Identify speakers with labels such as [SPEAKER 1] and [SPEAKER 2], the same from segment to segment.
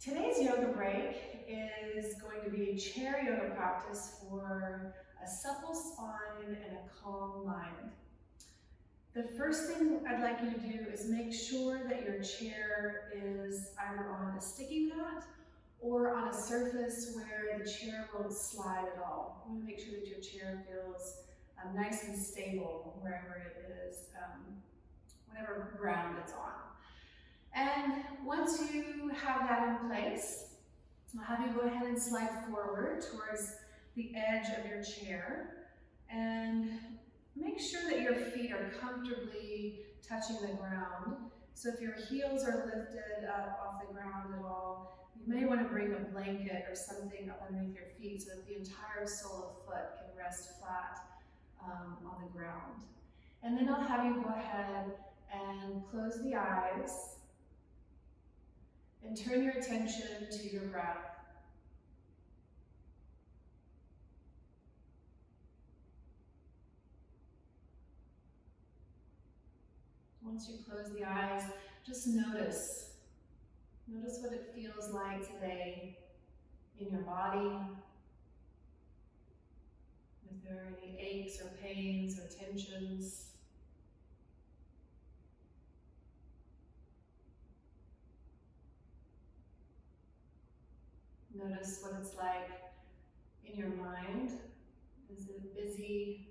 [SPEAKER 1] Today's yoga break is going to be a chair yoga practice for a supple spine and a calm mind. The first thing I'd like you to do is make sure that your chair is either on a sticky mat or on a surface where the chair won't slide at all. You want to make sure that your chair feels nice and stable wherever it is, whatever ground it's on. And once you have that in place, I'll have you go ahead and slide forward towards the edge of your chair and make sure that your feet are comfortably touching the ground. So if your heels are lifted up off the ground at all, you may want to bring a blanket or something up underneath your feet so that the entire sole of foot can rest flat on the ground. And then I'll have you go ahead and close the eyes and turn your attention to your breath. Once you close the eyes, just notice. Notice what it feels like today in your body. If there are any aches or pains or tensions. Notice what it's like in your mind. Is it busy,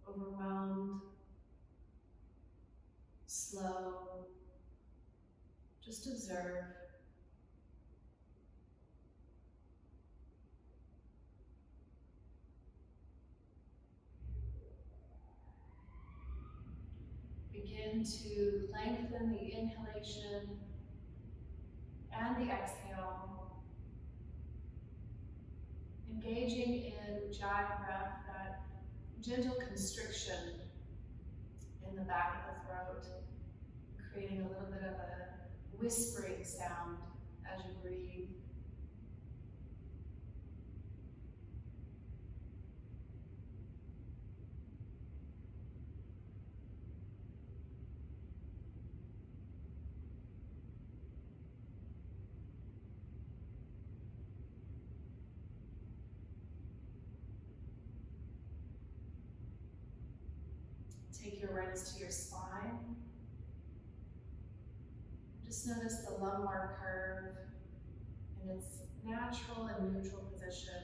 [SPEAKER 1] overwhelmed, slow? Just observe. Begin to lengthen the inhalation and the exhale. Engaging in Ujjayi breath, that gentle constriction in the back of the throat, creating a little bit of a whispering sound as you breathe. Take your awareness to your spine. Just notice the lumbar curve in its natural and neutral position.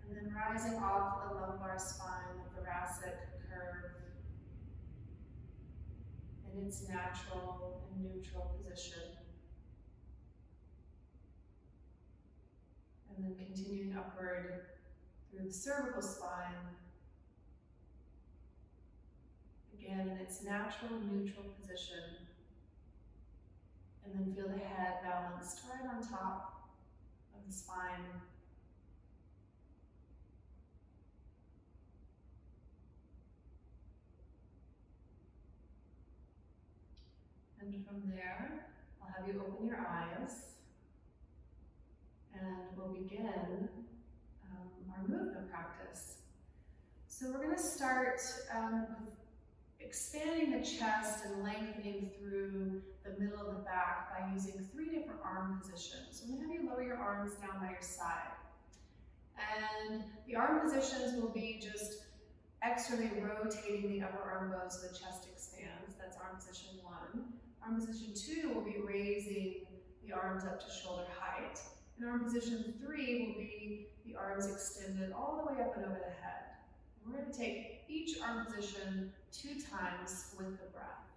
[SPEAKER 1] And then rising off the lumbar spine, the thoracic curve in its natural and neutral position. And then continuing upward through the cervical spine, again in its natural neutral position, and then feel the head balanced right on top of the spine. And from there, I'll have you open your eyes, and we'll begin our movement practice. So we're going to start with expanding the chest and lengthening through the middle of the back by using 3 different arm positions. So I'm going to have you lower your arms down by your side. And the arm positions will be just externally rotating the upper arm bones so the chest expands. That's arm position 1. Arm position 2 will be raising the arms up to shoulder height. And arm position 3 will be the arms extended all the way up and over the head. And we're going to take each arm position 2 times with the breath.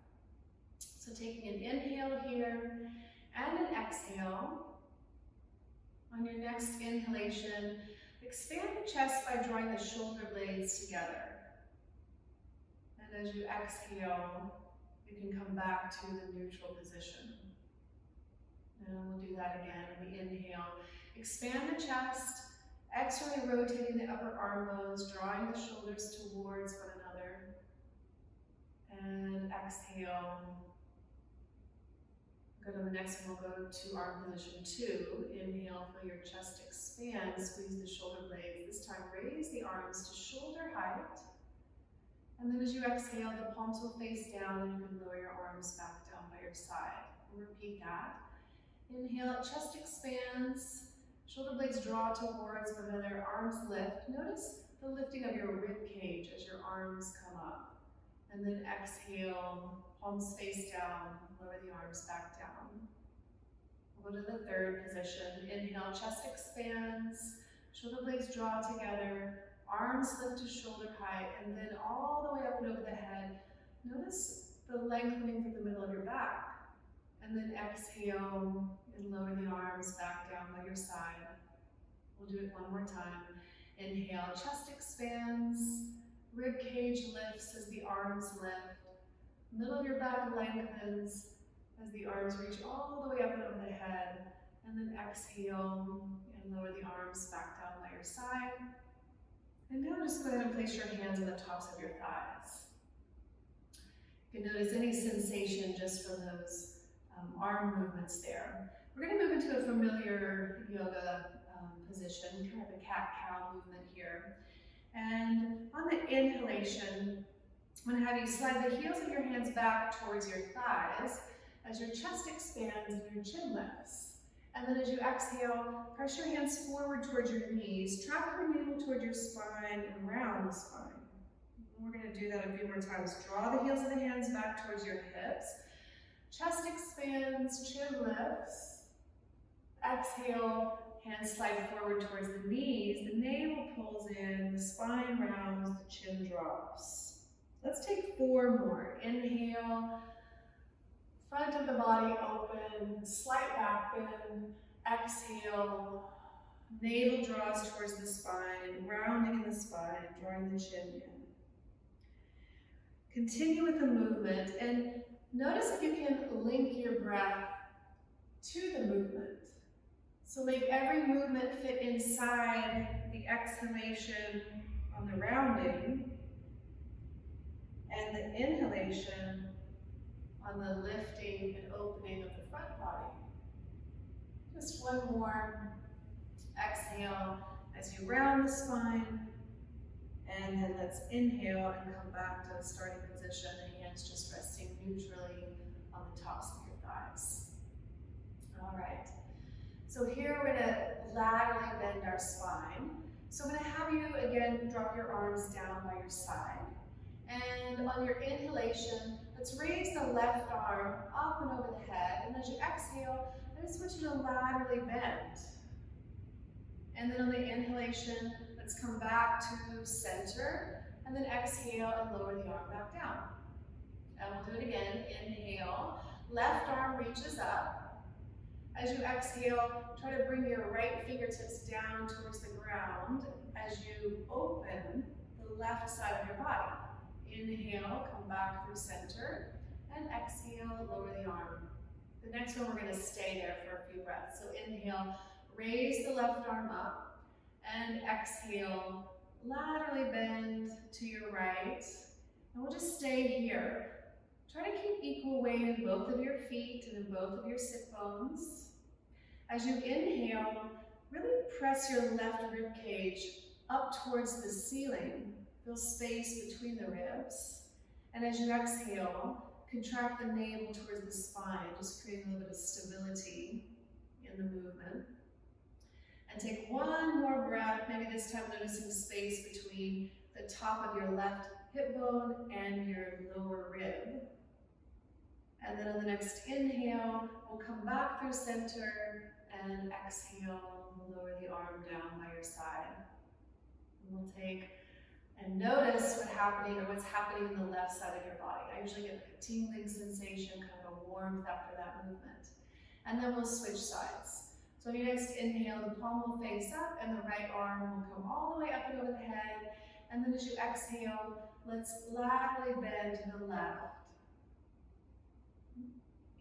[SPEAKER 1] So taking an inhale here and an exhale. On your next inhalation, expand the chest by drawing the shoulder blades together. And as you exhale, you can come back to the neutral position. And we'll do that again. We inhale, expand the chest, externally rotating the upper arm bones, drawing the shoulders towards one another. And exhale. Go to the next one, we'll go to arm position 2. Inhale, feel your chest expand, squeeze the shoulder blades. This time raise the arms to shoulder height. And then as you exhale, the palms will face down and you can lower your arms back down by your your side. We'll repeat that. Inhale, chest expands, shoulder blades draw towards one another, arms lift. Notice the lifting of your rib cage as your arms come up. And then exhale, palms face down, lower the arms back down. We'll go to the third position. Inhale, chest expands, shoulder blades draw together, arms lift to shoulder height, and then all the way up and over the head. Notice the lengthening through the middle of your back. And then exhale and lower the arms back down by your side. We'll do it one more time. Inhale, chest expands, rib cage lifts as the arms lift. Middle of your back lengthens as the arms reach all the way up and over the head. And then exhale and lower the arms back down by your side. And now just go ahead and place your hands on the tops of your thighs. You can notice any sensation just from those arm movements there. We're going to move into a familiar yoga position, kind of a cat-cow movement here. And on the inhalation, I'm going to have you slide the heels of your hands back towards your thighs as your chest expands and your chin lifts. And then as you exhale, press your hands forward towards your knees, trap your navel toward your spine and round the spine. And we're going to do that a few more times. Draw the heels of the hands back towards your hips. Chest expands, chin lifts. Exhale, hands slide forward towards the knees. The navel pulls in, the spine rounds, the chin drops. Let's take 4 more. Inhale, front of the body open, slight back bend. Exhale, navel draws towards the spine, rounding in the spine, drawing the chin in. Continue with the movement and notice if you can link your breath to the movement. So make every movement fit inside the exhalation on the rounding and the inhalation on the lifting and opening of the front body. Just one more. Exhale as you round the spine. And then let's inhale and come back to the starting position. The hands just resting neutrally on the tops of your thighs. All right. So here we're going to laterally bend our spine. So I'm going to have you again drop your arms down by your side. And on your inhalation, let's raise the left arm up and over the head. And as you exhale, I just want you to laterally bend. And then on the inhalation, let's come back to center. And then exhale and lower the arm back down. And we'll do it again. Inhale, left arm reaches up. As you exhale, try to bring your right fingertips down towards the ground as you open the left side of your body. Inhale, come back through center, and exhale, lower the arm. The next one, we're going to stay there for a few breaths. So inhale, raise the left arm up, and exhale, laterally bend to your right. And we'll just stay here. Try to keep equal weight in both of your feet and in both of your sit bones. As you inhale, really press your left rib cage up towards the ceiling. Feel space between the ribs. And as you exhale, contract the navel towards the spine, just creating a little bit of stability in the movement. And take one more breath, maybe this time noticing space between the top of your left hip bone and your lower rib. And then on the next inhale, we'll come back through center and exhale, lower the arm down by your side. And we'll take and notice what's happening in the left side of your body. I usually get a tingling sensation, kind of a warmth after that movement. And then we'll switch sides. So on your next inhale, the palm will face up and the right arm will come all the way up and over the head. And then as you exhale, let's laterally bend to the left.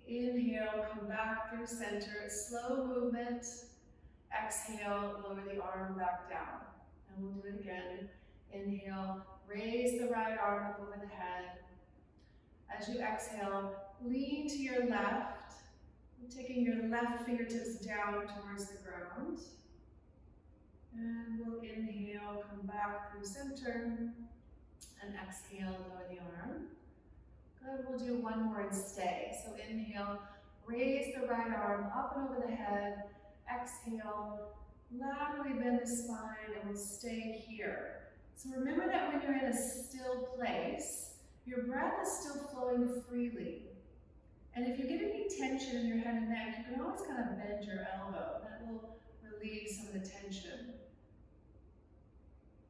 [SPEAKER 1] Inhale, come back through center, slow movement. Exhale, lower the arm back down. And we'll do it again. Inhale, raise the right arm up over the head. As you exhale, lean to your left, taking your left fingertips down towards the ground. And we'll inhale, come back through center, and exhale, lower the arm. Good, we'll do one more and stay. So inhale, raise the right arm up and over the head. Exhale, laterally bend the spine, and we'll stay here. So remember that when you're in a still place, your breath is still flowing freely. And if you get any tension in your head and neck, you can always kind of bend your elbow. That will relieve some of the tension.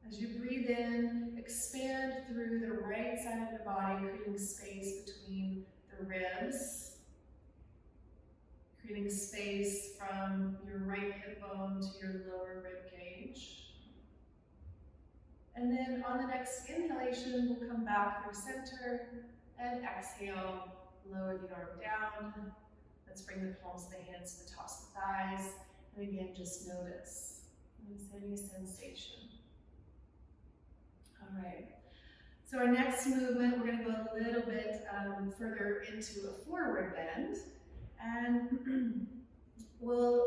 [SPEAKER 1] As you breathe in, expand through the right side of the body, creating space between the ribs, creating space from your right hip bone to your lower rib cage. And then on the next inhalation, we'll come back through center and exhale, lower the arm down. Let's bring the palms of the hands to the tops of the thighs. And again, just notice. Notice any sensation. All right. So our next movement, we're going to go a little bit further into a forward bend. And we'll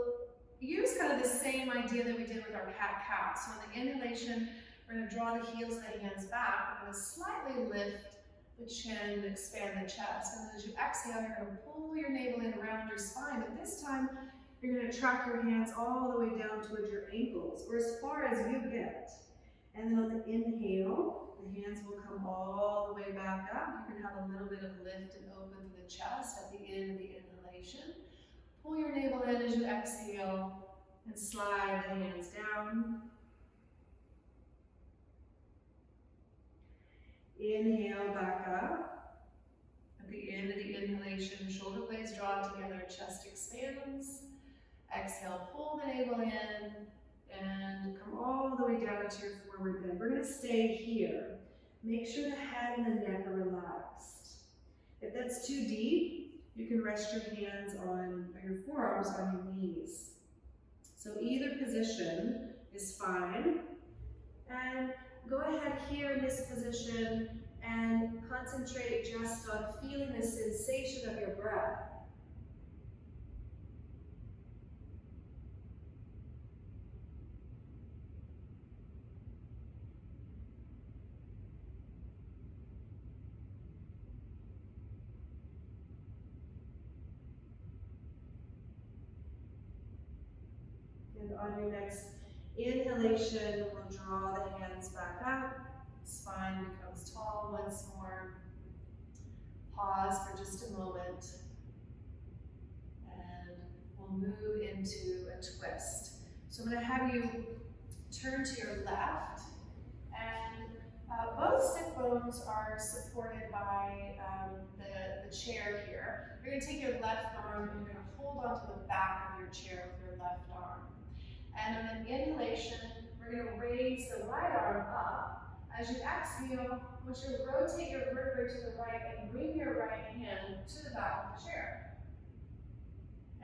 [SPEAKER 1] use kind of the same idea that we did with our cat-cow. So on the inhalation, we're going to draw the heels of the hands back. We're going to slightly lift the chin, expand the chest. And then as you exhale, you're going to pull your navel in around your spine. But this time, you're going to track your hands all the way down towards your ankles, or as far as you get. And then on the inhale, the hands will come all the way back up. You can have a little bit of lift and open through the chest at the end of the inhalation. Pull your navel in as you exhale and slide the hands down. Inhale back up. At the end of the inhalation, shoulder blades draw together, chest expands. Exhale, pull the navel in and come all the way down to your forward bend. We're going to stay here. Make sure the head and the neck are relaxed. If that's too deep, you can rest your hands on your forearms on your knees. So either position is fine. And go ahead here in this position and concentrate just on feeling the sensation of your breath. And on your next inhalation, we'll draw the hands back up. Spine becomes tall once more. Pause for just a moment. And we'll move into a twist. So I'm going to have you turn to your left. And both sit bones are supported by the chair here. You're going to take your left arm and you're going to hold onto the back of your chair with your left arm. And on an inhalation, we're going to raise the right arm up. As you exhale, I want you to rotate your vertebrae to the right and bring your right hand to the back of the chair.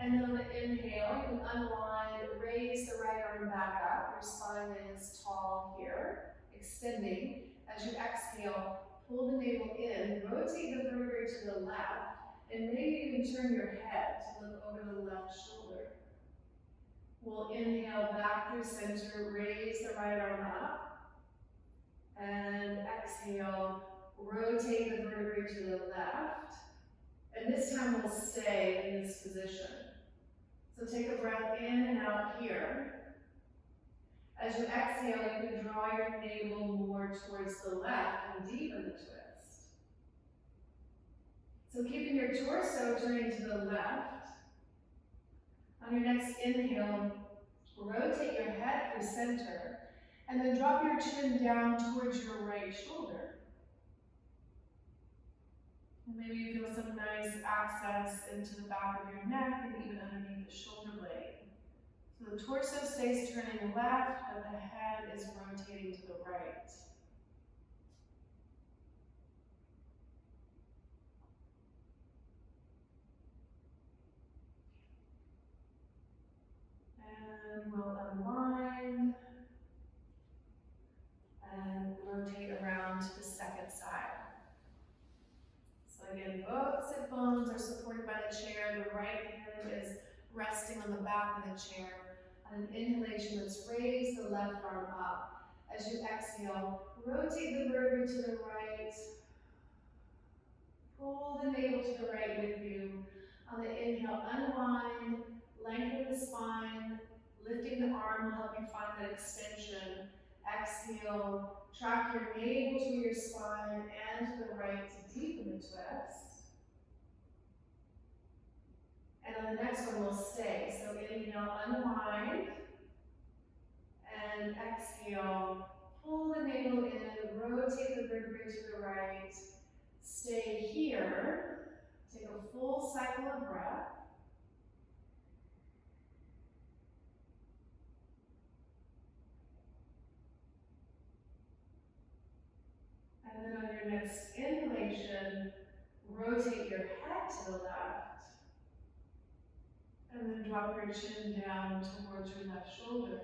[SPEAKER 1] And then on the inhale, you can unwind, raise the right arm back up. Your spine is tall here, extending. As you exhale, pull the navel in, rotate the vertebrae to the left, and maybe even turn your head to look over the left shoulder. We'll inhale back through center, raise the right arm up, and exhale, rotate the vertebrae to the left, and this time we'll stay in this position. So take a breath in and out here. As you exhale, you can draw your navel more towards the left and deepen the twist. So keeping your torso turning to the left. On your next inhale, rotate your head through center, and then drop your chin down towards your right shoulder. And maybe you feel some nice access into the back of your neck and even underneath the shoulder blade. So the torso stays turning left, but the head is rotating to the right. And we'll unwind and rotate around to the second side. So again, both sit bones are supported by the chair. The right hand is resting on the back of the chair. On an inhalation, let's raise the left arm up. As you exhale, rotate the vertebrae to the right. Pull the navel to the right with you. On the inhale, unwind, lengthen the spine, lifting the arm will help you find that extension. Exhale, track your navel to your spine and to the right to deepen the twist. And on the next one, we'll stay. So inhale, unwind, and exhale, pull the navel in, rotate the vertebrae to the right, stay here, take a full cycle of breath. And then on your next inhalation, rotate your head to the left, and then drop your chin down towards your left shoulder.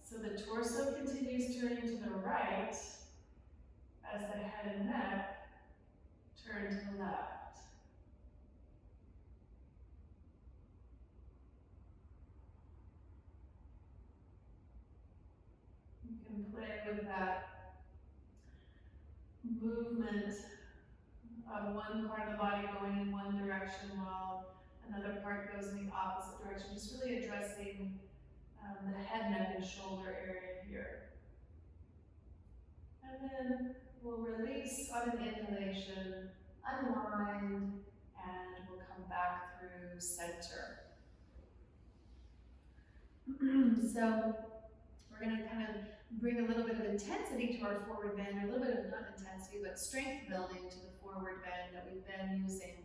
[SPEAKER 1] So the torso continues turning to the right as the head and neck turn to the left. You can play with that movement of one part of the body going in one direction while another part goes in the opposite direction, just really addressing the head, neck, and shoulder area here. And then we'll release on an inhalation, unwind, and we'll come back through center. So we're going to kind of bring a little bit of intensity to our forward bend, or a little bit of, not intensity, but strength building to the forward bend that we've been using.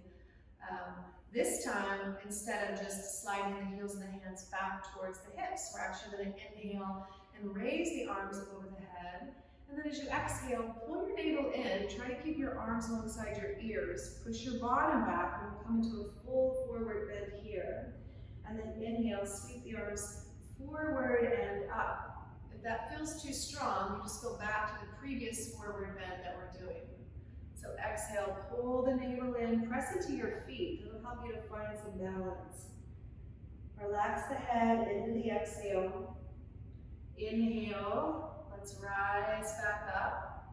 [SPEAKER 1] This time, instead of just sliding the heels and the hands back towards the hips, we're actually going to inhale and raise the arms over the head. And then as you exhale, pull your navel in, try to keep your arms alongside your ears, push your bottom back, and we'll come into a full forward bend here. And then inhale, sweep the arms forward and up. If that feels too strong, you just go back to the previous forward bend that we're doing. So exhale, pull the navel in, press into your feet. It'll help you to find some balance. Relax the head into the exhale. Inhale, let's rise back up.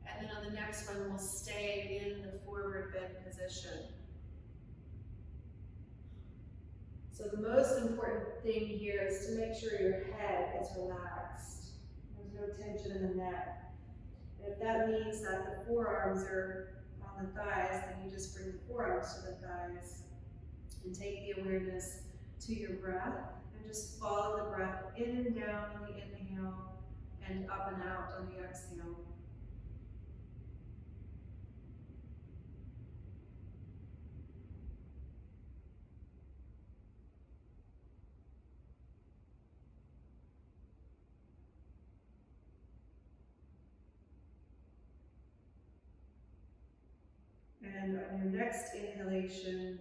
[SPEAKER 1] And then on the next one, we'll stay in the forward bend position. So the most important thing here is to make sure your head is relaxed. There's no tension in the neck. And if that means that the forearms are on the thighs, then you just bring the forearms to the thighs and take the awareness to your breath and just follow the breath in and down on the inhale and up and out on the exhale. And on your next inhalation,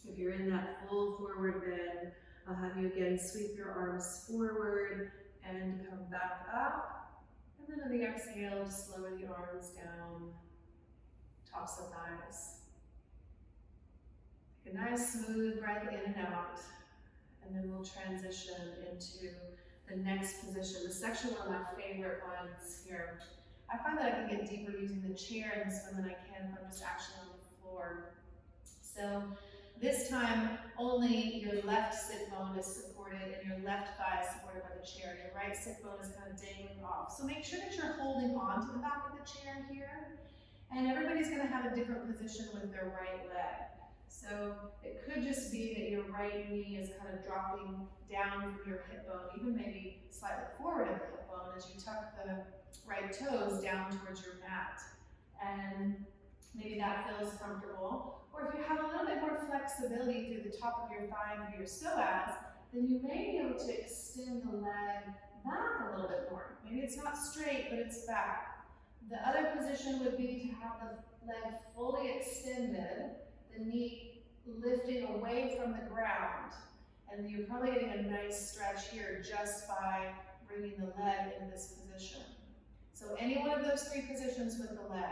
[SPEAKER 1] if you're in that full forward bend, I'll have you again sweep your arms forward and come back up. And then on the exhale, just lower the arms down, tops of thighs. Take a nice smooth breath in and out. And then we'll transition into the next position. This is actually one of my favorite ones here. I find that I can get deeper using the chair in this one than I can if I'm just actually on the floor. So this time, only your left sit bone is supported and your left thigh is supported by the chair. Your right sit bone is kind of dangling off. So make sure that you're holding on to the back of the chair here. And everybody's going to have a different position with their right leg. So it could just be that your right knee is kind of dropping down from your hip bone, even maybe slightly forward of the hip bone as you tuck the right toes down towards your mat. And maybe that feels comfortable. Or if you have a little bit more flexibility through the top of your thigh and through your psoas, then you may be able to extend the leg back a little bit more. Maybe it's not straight, but it's back. The other position would be to have the leg fully extended, the knee lifting away from the ground. And you're probably getting a nice stretch here just by bringing the leg into this position. So any one of those three positions with the leg.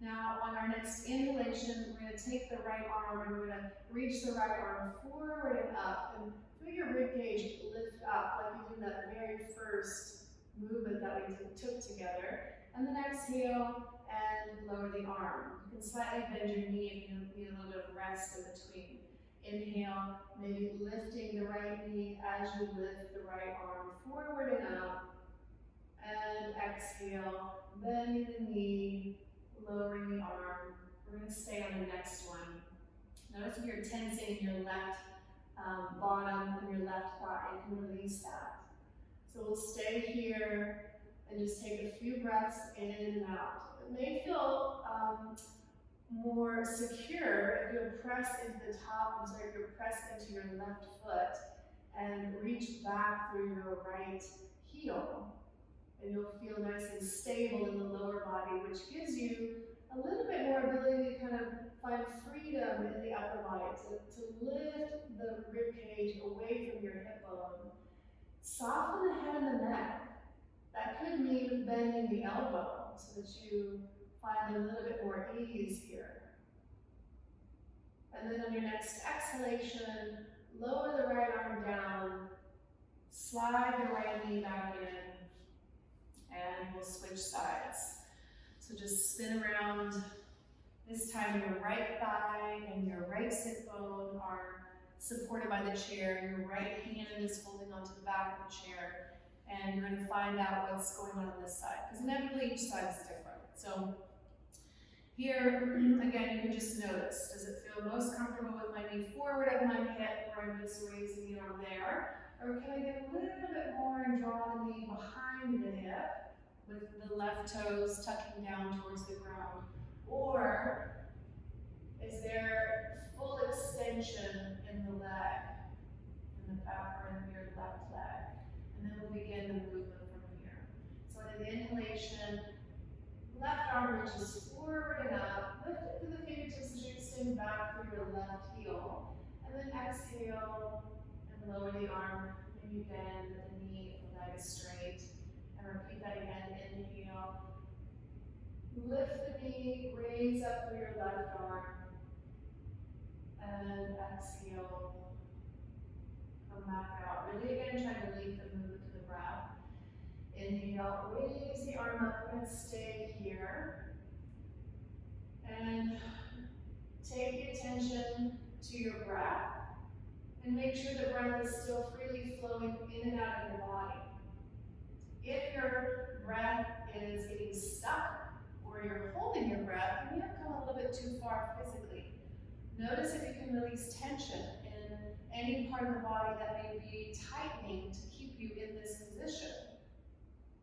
[SPEAKER 1] Now on our next inhalation, we're going to take the right arm and we're going to reach the right arm forward and up. And feel your ribcage lift up like you did in that very first movement that we took together. And then exhale and lower the arm. You can slightly bend your knee if you need a little bit of rest in between. Inhale, maybe lifting the right knee as you lift the right arm forward and up. And exhale, bending the knee, lowering the arm. We're going to stay on the next one. Notice if you're tensing your left bottom and your left thigh, you can release that. So we'll stay here and just take a few breaths in and out. It may feel more secure if you press into the top, if you press into your left foot and reach back through your right heel. And you'll feel nice and stable in the lower body, which gives you a little bit more ability to kind of find freedom in the upper body, to lift the rib cage away from your hip bone. Soften the head and the neck. That could mean bending the elbow so that you find a little bit more ease here. And then on your next exhalation, lower the right arm down, slide the right knee back in, and we'll switch sides. So just spin around. This time your right thigh and your right sit bone are supported by the chair. Your right hand is holding onto the back of the chair. And you're going to find out what's going on this side, because inevitably each side is different. So here, again, you can just notice, does it feel most comfortable with my knee forward of my hip, where I'm just raising the arm there? Or can I get a little bit more and draw the knee behind the hip, with the left toes tucking down towards the ground? Or is there full extension in the leg, in the back or in your left leg? And then we'll begin the movement from here. So in an inhalation, left arm reaches forward and up. Lift it through the fingertips as you extend back through your left heel. And then exhale and lower the arm. Maybe bend the knee if the leg is straight. And repeat that again. Inhale. Lift the knee, raise up through your left arm. And exhale. Come back out. Really again, try to link the movement to the breath. Inhale, raise the arm up. We're going to stay here. And take the attention to your breath. And make sure the breath is still freely flowing in and out of your body. If your breath is getting stuck, or you're holding your breath, you may have come a little bit too far physically. Notice if you can release tension in any part of the body that may be tightening to keep you in this position.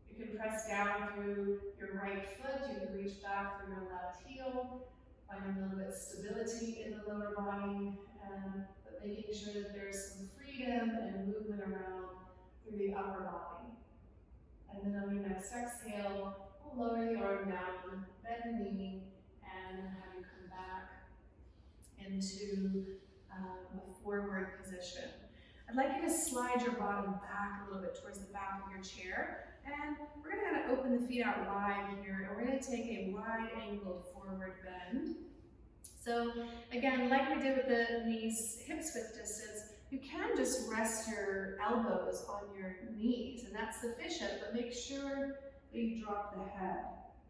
[SPEAKER 1] You can press down through your right foot, you can reach back through your left heel, finding a little bit of stability in the lower body, but making sure that there's some freedom and movement around through the upper body. And then on your next exhale, we'll lower the arm down, bend the knee, and have you come back into a forward position. I'd like you to slide your bottom back a little bit towards the back of your chair, and we're going to kind of open the feet out wide here, and we're going to take a wide angled forward bend. So again, like we did with the knees hips width distance, you can just rest your elbows on your knees, and that's sufficient, but make sure that you drop the head.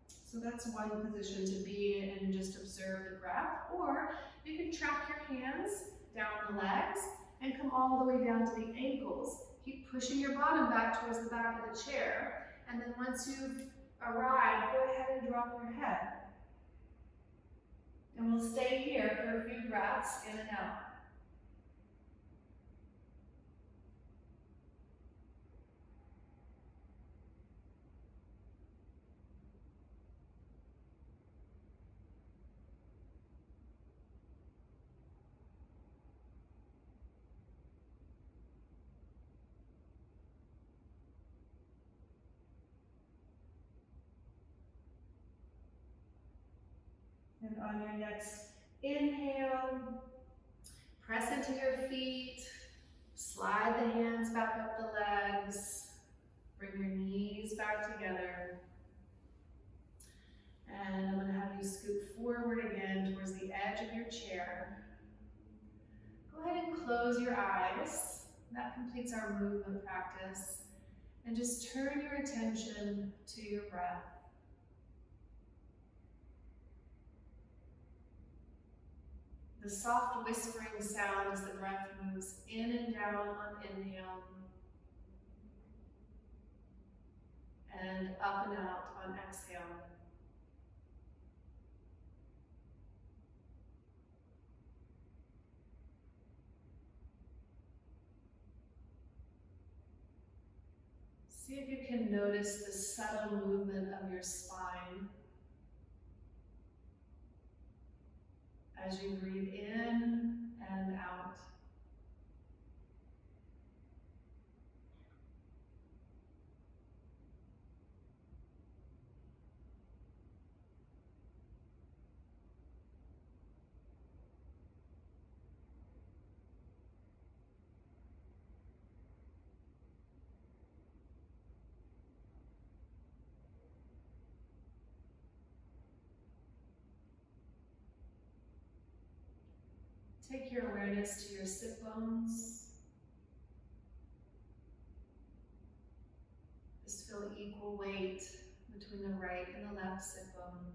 [SPEAKER 1] So that's one position to be in and just observe the breath. Or you can track your hands down the legs and come all the way down to the ankles. Keep pushing your bottom back towards the back of the chair. And then once you've arrived, go ahead and drop your head. And we'll stay here for a few breaths in and out. And on your next inhale, press into your feet, slide the hands back up the legs, bring your knees back together. And I'm going to have you scoot forward again towards the edge of your chair. Go ahead and close your eyes. That completes our movement practice. And just turn your attention to your breath. The soft whispering sound as the breath moves in and down on inhale and up and out on exhale. See if you can notice the subtle movement of your spine as you breathe in and out. Take your awareness to your sit bones. Just feel equal weight between the right and the left sit bone.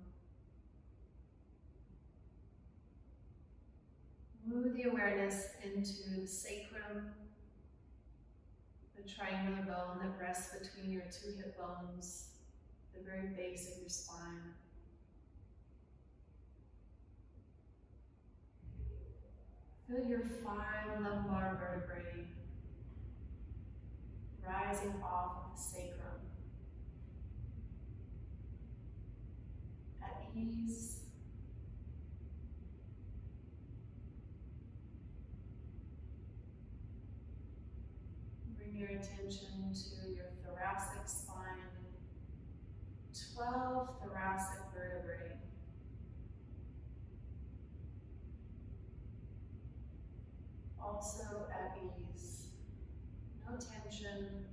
[SPEAKER 1] Move the awareness into the sacrum, the triangular bone that rests between your two hip bones, the very base of your spine. Feel your 5 lumbar vertebrae rising off of the sacrum. At ease. Bring your attention to your thoracic spine. 12 thoracic vertebrae. Also at ease. No tension.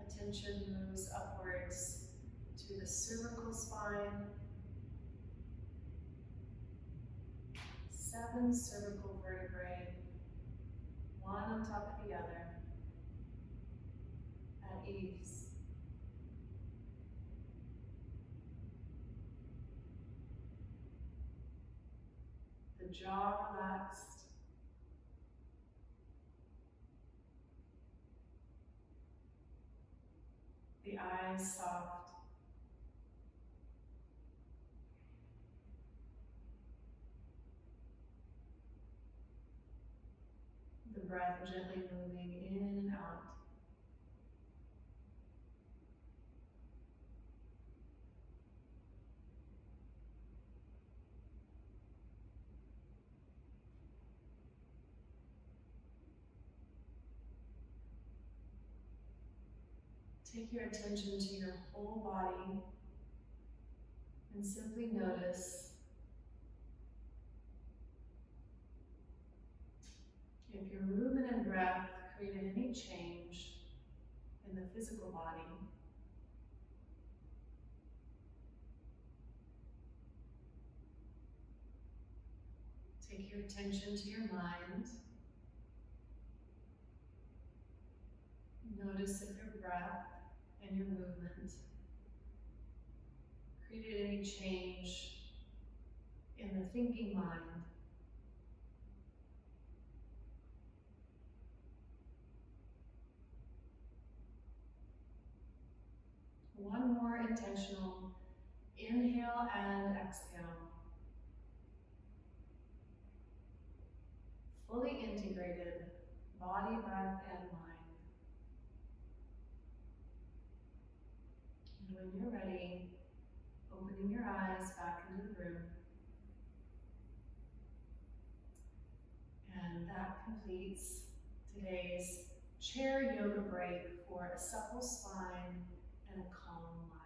[SPEAKER 1] Attention moves upwards to the cervical spine. 7 cervical vertebrae, one on top of the other, at ease. The jaw relaxed. The eyes soft. The breath gently moving in and out. Take your attention to your whole body and simply notice if your movement and breath created any change in the physical body. Take your attention to your mind. Notice if your breath and your movement created any change in the thinking mind. One more intentional inhale and exhale. Fully integrated body, breath, and mind. And when you're ready, opening your eyes back into the room. And that completes today's chair yoga break for a supple spine and a calm mind.